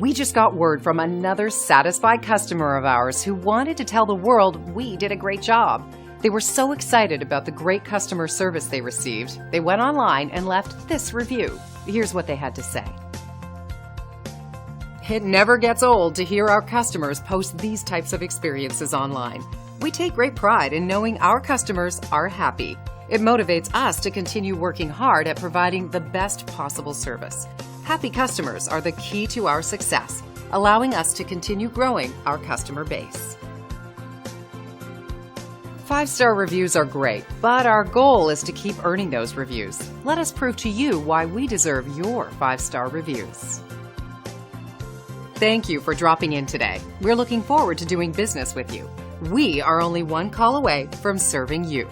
We just got word from another satisfied customer of ours who wanted to tell the world we did a great job. They were so excited about the great customer service they received, they went online and left this review. Here's what they had to say. It never gets old to hear our customers post these types of experiences online. We take great pride in knowing our customers are happy. It motivates us to continue working hard at providing the best possible service. Happy customers are the key to our success, allowing us to continue growing our customer base. 5-star reviews are great, but our goal is to keep earning those reviews. Let us prove to you why we deserve your 5-star reviews. Thank you for dropping in today. We're looking forward to doing business with you. We are only one call away from serving you.